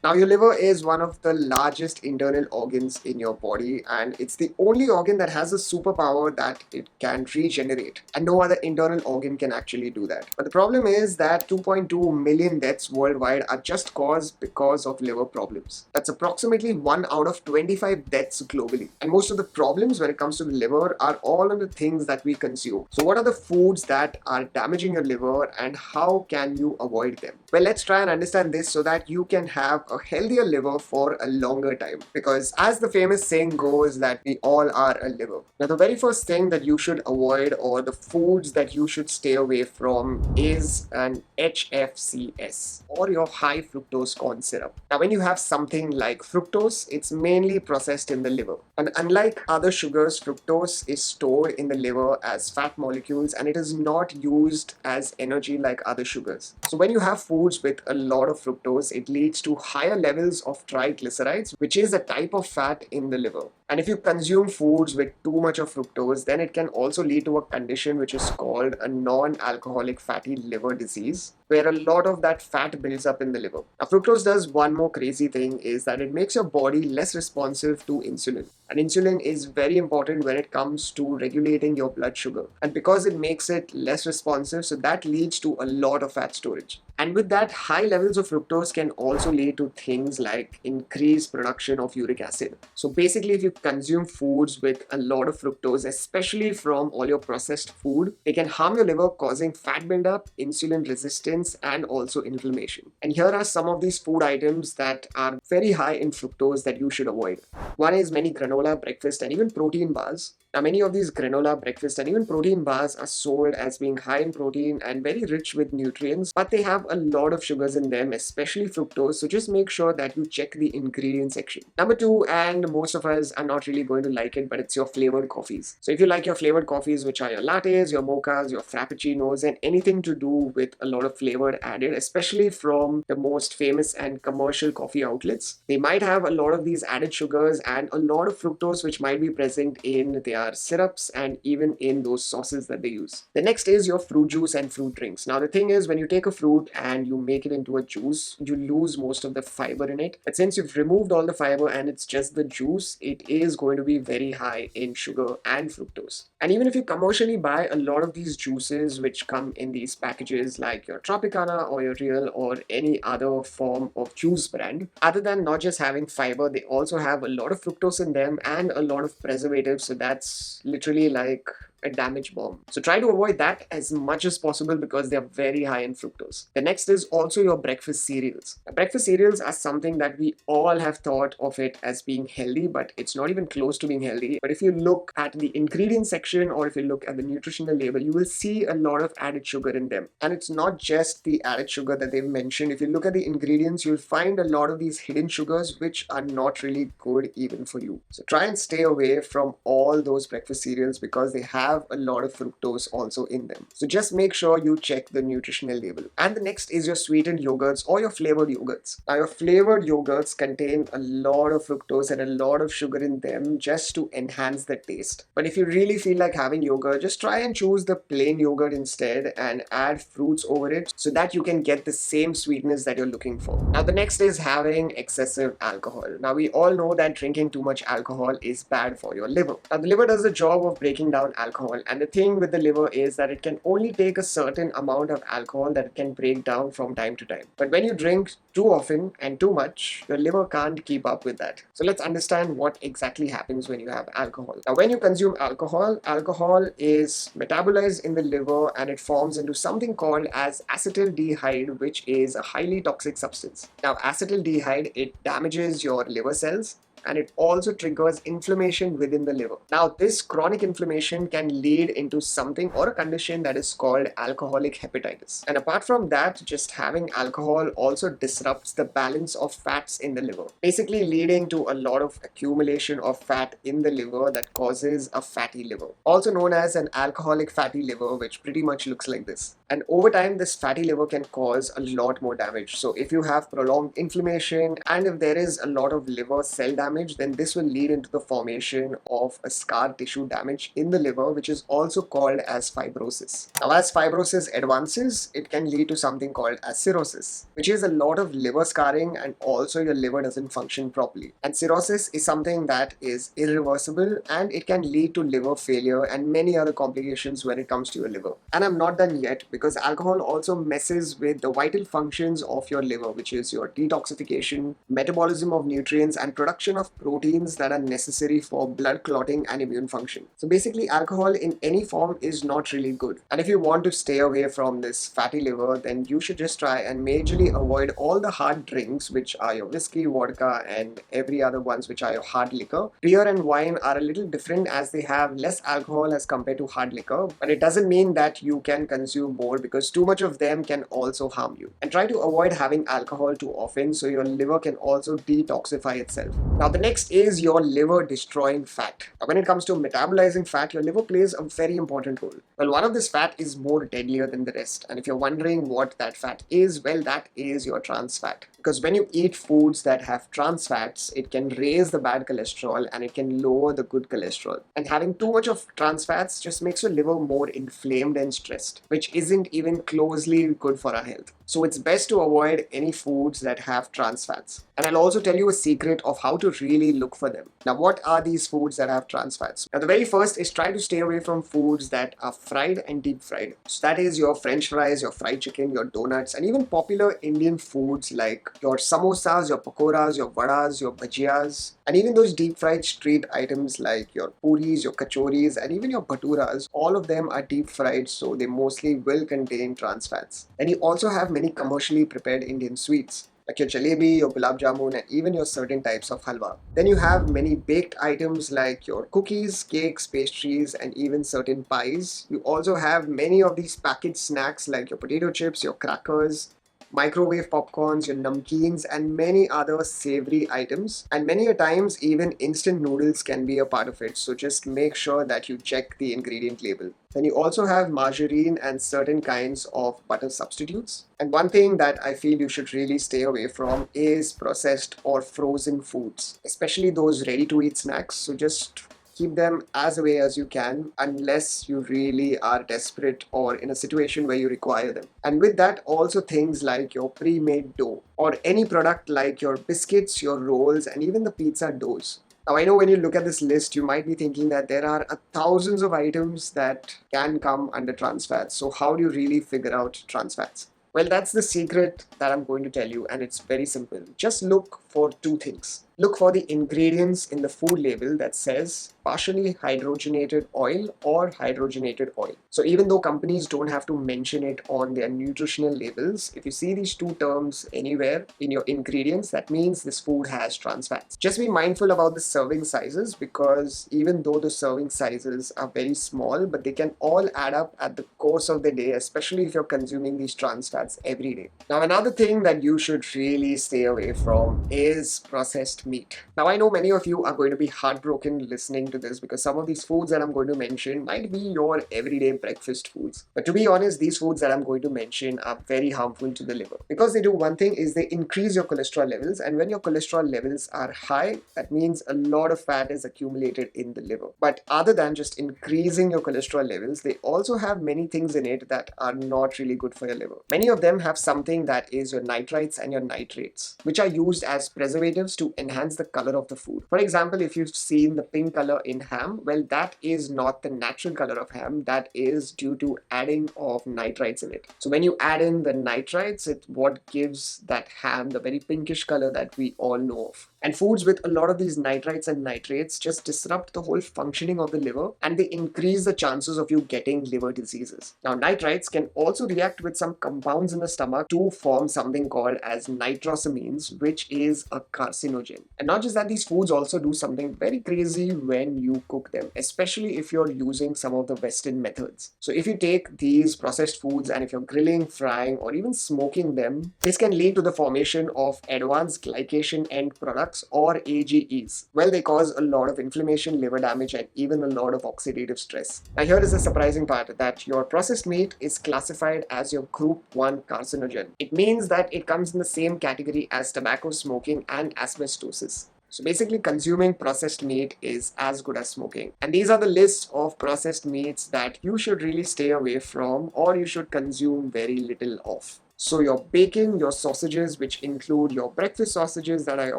Now, your liver is one of the largest internal organs in your body, and it's the only organ that has a superpower that it can regenerate. And no other internal organ can actually do that. But the problem is that 2.2 million deaths worldwide are just caused because of liver problems. That's approximately 1 out of 25 deaths globally. And most of the problems when it comes to the liver are all on the things that we consume. So, what are the foods that are damaging your liver, and how can you avoid them? Well, let's try and understand this so that you can have a healthier liver for a longer time. Because as the famous saying goes, that we all are a liver. Now, the very first thing that you should avoid, or the foods that you should stay away from, is an HFCS, or your high fructose corn syrup. Now, when you have something like fructose, it's mainly processed in the liver. And unlike other sugars, fructose is stored in the liver as fat molecules, and it is not used as energy like other sugars. So when you have foods with a lot of fructose, it leads to higher levels of triglycerides, which is a type of fat in the liver. And if you consume foods with too much of fructose, then it can also lead to a condition which is called a non-alcoholic fatty liver disease, where a lot of that fat builds up in the liver. Now, fructose does one more crazy thing, is that it makes your body less responsive to insulin. And insulin is very important when it comes to regulating your blood sugar. And because it makes it less responsive, so that leads to a lot of fat storage. And with that, high levels of fructose can also lead to things like increased production of uric acid. So basically, if you consume foods with a lot of fructose, especially from all your processed food, they can harm your liver, causing fat buildup, insulin resistance, and also inflammation. And here are some of these food items that are very high in fructose that you should avoid. One is many granola, breakfast, and even protein bars. Now, many of these granola, breakfast, and even protein bars are sold as being high in protein and very rich with nutrients, but they have a lot of sugars in them, especially fructose. So just make sure that you check the ingredient section. Number two, and most of us are not really going to like it, but it's your flavored coffees. So if you like your flavored coffees, which are your lattes, your mochas, your frappuccinos, and anything to do with a lot of flavor added, especially from the most famous and commercial coffee outlets, they might have a lot of these added sugars and a lot of fructose, which might be present in their syrups and even in those sauces that they use. The next is your fruit juice and fruit drinks. Now, the thing is, when you take a fruit and you make it into a juice, you lose most of the fiber in it. But since you've removed all the fiber and it's just the juice, it is going to be very high in sugar and fructose. And even if you commercially buy a lot of these juices, which come in these packages like your Tropicana or your Real or any other form of juice brand, other than not just having fiber, they also have a lot of fructose in them and a lot of preservatives. So that's literally like a damage bomb. So try to avoid that as much as possible because they're very high in fructose. The next is also your breakfast cereals. Now, breakfast cereals are something that we all have thought of it as being healthy, but it's not even close to being healthy. But if you look at the ingredient section or if you look at the nutritional label, you will see a lot of added sugar in them. And it's not just the added sugar that they've mentioned. If you look at the ingredients, you'll find a lot of these hidden sugars which are not really good even for you. So try and stay away from all those breakfast cereals because they have a lot of fructose also in them. So just make sure you check the nutritional label. And the next is your sweetened yogurts or your flavored yogurts. Now, your flavored yogurts contain a lot of fructose and a lot of sugar in them just to enhance the taste. But if you really feel like having yogurt, just try and choose the plain yogurt instead and add fruits over it so that you can get the same sweetness that you're looking for. Now, the next is having excessive alcohol. Now, we all know that drinking too much alcohol is bad for your liver. Now, the liver does the job of breaking down alcohol, and the thing with the liver is that it can only take a certain amount of alcohol that it can break down from time to time. But when you drink too often and too much, your liver can't keep up with that. So let's understand what exactly happens when you have alcohol. Now, when you consume alcohol, alcohol is metabolized in the liver and it forms into something called as acetaldehyde, which is a highly toxic substance. Now, acetaldehyde, it damages your liver cells, and it also triggers inflammation within the liver. Now, this chronic inflammation can lead into something or a condition that is called alcoholic hepatitis. And apart from that, just having alcohol also disrupts the balance of fats in the liver, basically leading to a lot of accumulation of fat in the liver that causes a fatty liver, also known as an alcoholic fatty liver, which pretty much looks like this. And over time, this fatty liver can cause a lot more damage. So if you have prolonged inflammation and if there is a lot of liver cell damage, damage, then this will lead into the formation of a scar tissue damage in the liver, which is also called as fibrosis. Now, as fibrosis advances, it can lead to something called as cirrhosis, which is a lot of liver scarring, and also your liver doesn't function properly. And cirrhosis is something that is irreversible, and it can lead to liver failure and many other complications when it comes to your liver. And I'm not done yet, because alcohol also messes with the vital functions of your liver, which is your detoxification, metabolism of nutrients, and production of proteins that are necessary for blood clotting and immune function. So basically, alcohol in any form is not really good. And if you want to stay away from this fatty liver, then you should just try and majorly avoid all the hard drinks, which are your whiskey, vodka, and every other ones which are your hard liquor. Beer and wine are a little different as they have less alcohol as compared to hard liquor, but it doesn't mean that you can consume more, because too much of them can also harm you. And try to avoid having alcohol too often so your liver can also detoxify itself. Now, the next is your liver destroying fat. Now, when it comes to metabolizing fat, your liver plays a very important role. Well, one of this fat is more deadlier than the rest. And if you're wondering what that fat is, well, that is your trans fat. Because when you eat foods that have trans fats, it can raise the bad cholesterol and it can lower the good cholesterol. And having too much of trans fats just makes your liver more inflamed and stressed, which isn't even closely good for our health. So it's best to avoid any foods that have trans fats. And I'll also tell you a secret of how to really look for them. Now, what are these foods that have trans fats? Now, the very first is try to stay away from foods that are fried and deep fried. So that is your French fries, your fried chicken, your donuts, and even popular Indian foods like your samosas, your pakoras, your vadas, your bhajiyas, and even those deep fried street items like your puris, your kachoris, and even your bhaturas. All of them are deep fried, so they mostly will contain trans fats. And you also have many commercially prepared Indian sweets, like your jalebi, your gulab jamun, and even your certain types of halwa. Then you have many baked items like your cookies, cakes, pastries, and even certain pies. You also have many of these packaged snacks like your potato chips, your crackers, microwave popcorns, your namkeens, and many other savory items. And many a times, even instant noodles can be a part of it. So just make sure that you check the ingredient label. Then you also have margarine and certain kinds of butter substitutes. And one thing that I feel you should really stay away from is processed or frozen foods, especially those ready-to-eat snacks. So just keep them as away as you can unless you really are desperate or in a situation where you require them. And with that, also things like your pre-made dough or any product like your biscuits, your rolls, and even the pizza doughs. Now, I know when you look at this list, you might be thinking that there are thousands of items that can come under trans fats. So how do you really figure out trans fats? Well, that's the secret that I'm going to tell you, and it's very simple. Just look for two things. Look for the ingredients in the food label that says partially hydrogenated oil or hydrogenated oil. So even though companies don't have to mention it on their nutritional labels, if you see these two terms anywhere in your ingredients, that means this food has trans fats. Just be mindful about the serving sizes, because even though the serving sizes are very small, but they can all add up at the course of the day, especially if you're consuming these trans fats every day. Now, another thing that you should really stay away from is processed meat. Now, I know many of you are going to be heartbroken listening to this, because some of these foods that I'm going to mention might be your everyday breakfast foods. But to be honest, these foods that I'm going to mention are very harmful to the liver, because they do one thing is they increase your cholesterol levels. And when your cholesterol levels are high, that means a lot of fat is accumulated in the liver. But other than just increasing your cholesterol levels, they also have many things in it that are not really good for your liver. Many of them have something that is your nitrites and your nitrates, which are used as preservatives to enhance the color of the food. For example, if you've seen the pink color in ham, well, that is not the natural color of ham. That is due to adding of nitrites in it. So when you add in the nitrites, it's what gives that ham the very pinkish color that we all know of. And foods with a lot of these nitrites and nitrates just disrupt the whole functioning of the liver, and they increase the chances of you getting liver diseases. Now, nitrites can also react with some compounds in the stomach to form something called as nitrosamines, which is a carcinogen. And not just that, these foods also do something very crazy when you cook them, especially if you're using some of the Western methods. So if you take these processed foods and if you're grilling, frying, or even smoking them, this can lead to the formation of advanced glycation end products, or AGEs. Well, they cause a lot of inflammation, liver damage, and even a lot of oxidative stress. Now, here is the surprising part, that your processed meat is classified as your group 1 carcinogen. It means that it comes in the same category as tobacco smoking and asbestosis. So basically, consuming processed meat is as good as smoking. And these are the list of processed meats that you should really stay away from or you should consume very little of. So your bacon, your sausages, which include your breakfast sausages that are your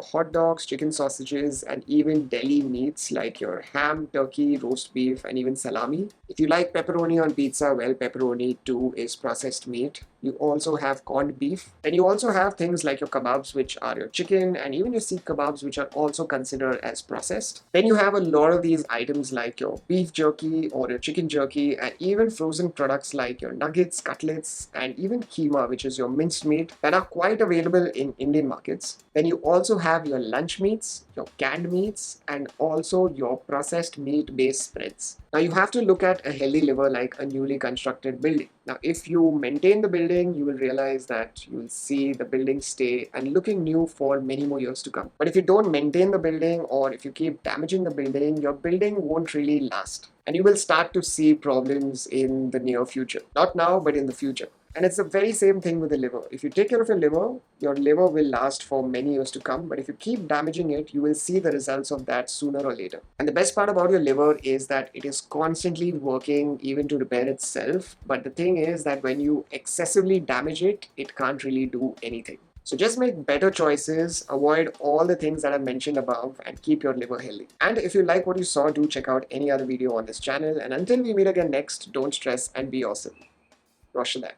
hot dogs, chicken sausages, and even deli meats like your ham, turkey, roast beef, and even salami. If you like pepperoni on pizza, well, pepperoni too is processed meat. You also have corned beef. And you also have things like your kebabs, which are your chicken, and even your seekh kebabs, which are also considered as processed. Then you have a lot of these items like your beef jerky or your chicken jerky, and even frozen products like your nuggets, cutlets, and even keema, which is your minced meat, that are quite available in Indian markets. Then you also have your lunch meats, your canned meats, and also your processed meat based spreads. Now, you have to look at a healthy liver like a newly constructed building. Now, if you maintain the building, you will realize that you will see the building stay and looking new for many more years to come. But if you don't maintain the building or if you keep damaging the building, your building won't really last. And you will start to see problems in the near future. Not now, but in the future. And it's the very same thing with the liver. If you take care of your liver will last for many years to come. But if you keep damaging it, you will see the results of that sooner or later. And the best part about your liver is that it is constantly working even to repair itself. But the thing is that when you excessively damage it, it can't really do anything. So just make better choices, avoid all the things that I mentioned above, and keep your liver healthy. And if you like what you saw, do check out any other video on this channel. And until we meet again next, don't stress and be awesome. Rocher that.